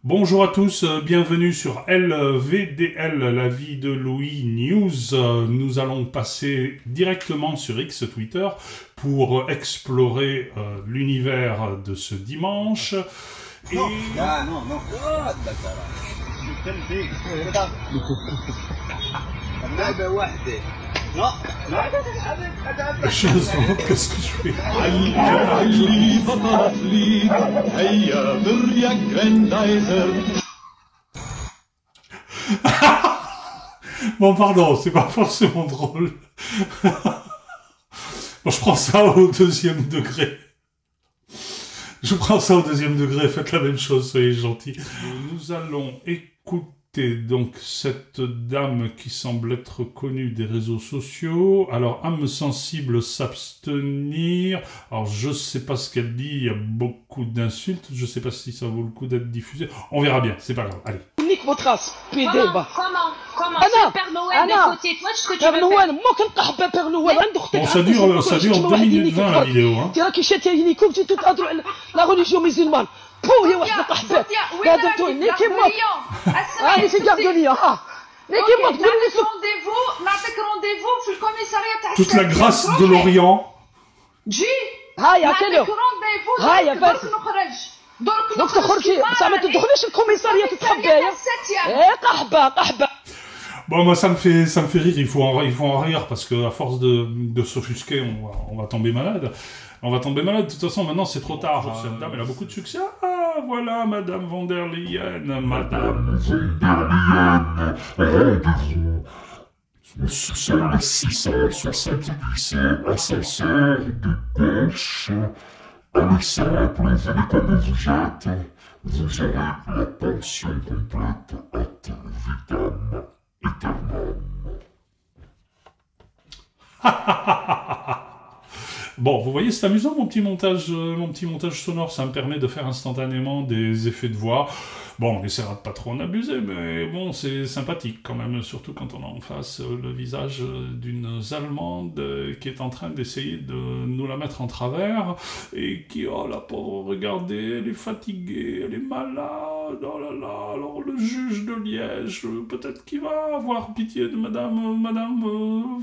Bonjour à tous, bienvenue sur LVDL, la vie de Louis News. Nous allons passer directement sur X Twitter pour explorer l'univers de ce dimanche. Et... Non. Qu'est-ce que je fais? Bon, pardon, c'est pas forcément drôle. Bon, je prends ça au deuxième degré. Faites la même chose, soyez gentils. Nous allons écouter donc cette dame qui semble être connue des réseaux sociaux. Alors, âme sensible, s'abstenir. Alors, je sais pas ce qu'elle dit, il y a beaucoup d'insultes, je sais pas si ça vaut le coup d'être diffusé. On verra bien, c'est pas grave, allez. Nique votre race, PD, bah. Comment c'est Père Noël de côté, toi, ce que tu veux faire. moi كنقحب Père Noël عند اختك. Bon, ça dure 2 minutes 20 la vidéo, hein. انت راكي شاتيني كنتي تتهضروا على لا ريليجيون ميزيلمان. بو يا واحد القحبات. هذا تو نيكي موك. هاني في كاردوليا ها. نيكي موك نعطيك رونديفو في الكوميسارية تاع Toute la grâce de l'Orient. جي هايا كلو. نعطيك رونديفو هايا درك بس. نخرج دوك تخرجي بصح ما تدخليش الكوميسارية تتخبايا. ايه قحبة. Bon, moi, ça me fait rire, il faut en rire, parce que à force de s'offusquer, on va tomber malade. On va tomber malade, de toute façon, maintenant, c'est trop tard. Cette dame, elle a beaucoup de succès. Ah, voilà, Madame von der Leyen, Madame von der Leyen. Sur les 670 ascenseurs de gauche, allez simple, venez comme vous êtes, vous aurez la pension complète ad vitam aeternam. Bon, vous voyez, c'est amusant mon petit montage sonore, ça me permet de faire instantanément des effets de voix. Bon, on essaiera de pas trop en abuser, mais bon, c'est sympathique quand même, surtout quand on a en face le visage d'une Allemande qui est en train d'essayer de nous la mettre en travers, et qui, oh la pauvre, regardez, elle est fatiguée, elle est malade, oh là là, alors le juge de Liège, peut-être qu'il va avoir pitié de Madame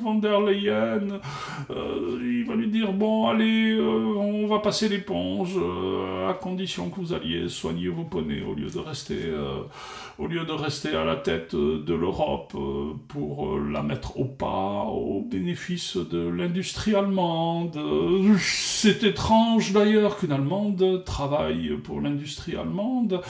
von der Leyen, il va lui dire, bon, allez, on va passer l'éponge, à condition que vous alliez soigner vos poneys, au lieu de rester à la tête de l'Europe pour la mettre au pas au bénéfice de l'industrie allemande. C'est étrange d'ailleurs qu'une Allemande travaille pour l'industrie allemande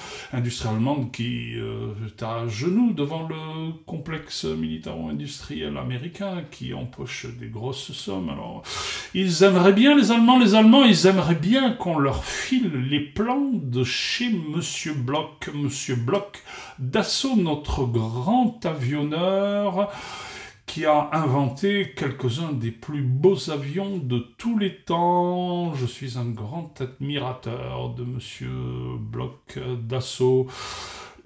qui est à genoux devant le complexe militaro-industriel américain qui empoche des grosses sommes. Alors, ils aimeraient bien, les Allemands, ils aimeraient bien qu'on leur file les plans de chez Monsieur Bloch, Dassault, notre grand avionneur, qui a inventé quelques-uns des plus beaux avions de tous les temps. Je suis un grand admirateur de Monsieur Bloch, Dassault,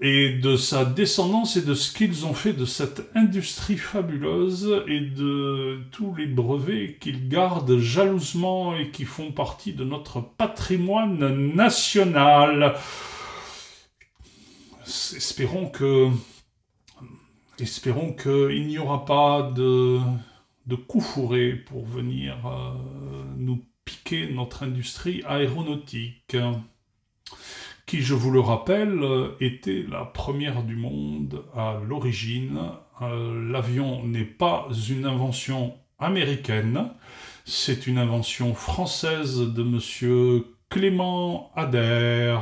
et de sa descendance et de ce qu'ils ont fait de cette industrie fabuleuse et de tous les brevets qu'ils gardent jalousement et qui font partie de notre patrimoine national. Espérons qu'il n'y aura pas de coups fourrés pour venir nous piquer notre industrie aéronautique, qui, je vous le rappelle, était la première du monde à l'origine. L'avion n'est pas une invention américaine, c'est une invention française de monsieur Clément Ader,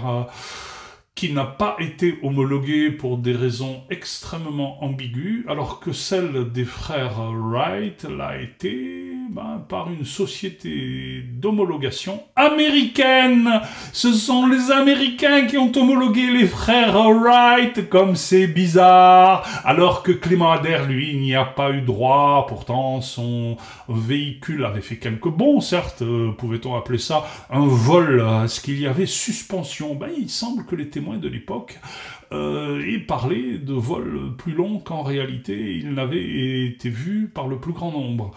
qui n'a pas été homologuée pour des raisons extrêmement ambiguës, alors que celle des frères Wright l'a été par une société d'homologation américaine. Ce sont les Américains qui ont homologué les frères Wright, comme c'est bizarre, alors que Clément Ader, lui, n'y a pas eu droit. Pourtant, son véhicule avait fait quelques bonds, certes, pouvait-on appeler ça un vol, est-ce qu'il y avait suspension? Il semble que les témoins de l'époque aient parlé de vols plus longs qu'en réalité il n'avait été vu par le plus grand nombre.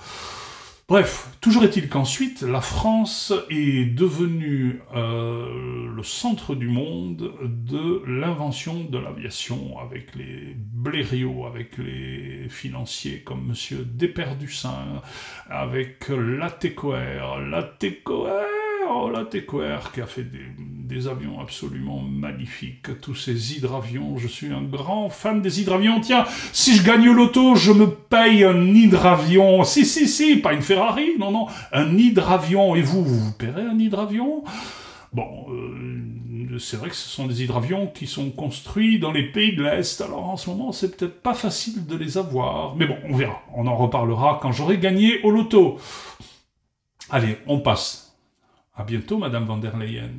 Bref, toujours est-il qu'ensuite, la France est devenue le centre du monde de l'invention de l'aviation, avec les blériot, avec les financiers comme Monsieur Desperdussin, avec l'ATCOR, qui a fait des avions absolument magnifiques, tous ces hydravions. Je suis un grand fan des hydravions. Tiens, si je gagne au loto, je me paye un hydravion. Si, pas une Ferrari, non, un hydravion. Et vous paierez un hydravion? Bon, c'est vrai que ce sont des hydravions qui sont construits dans les pays de l'Est, alors en ce moment, c'est peut-être pas facile de les avoir. Mais bon, on verra. On en reparlera quand j'aurai gagné au loto. Allez, on passe. À bientôt, Madame van der Leyen.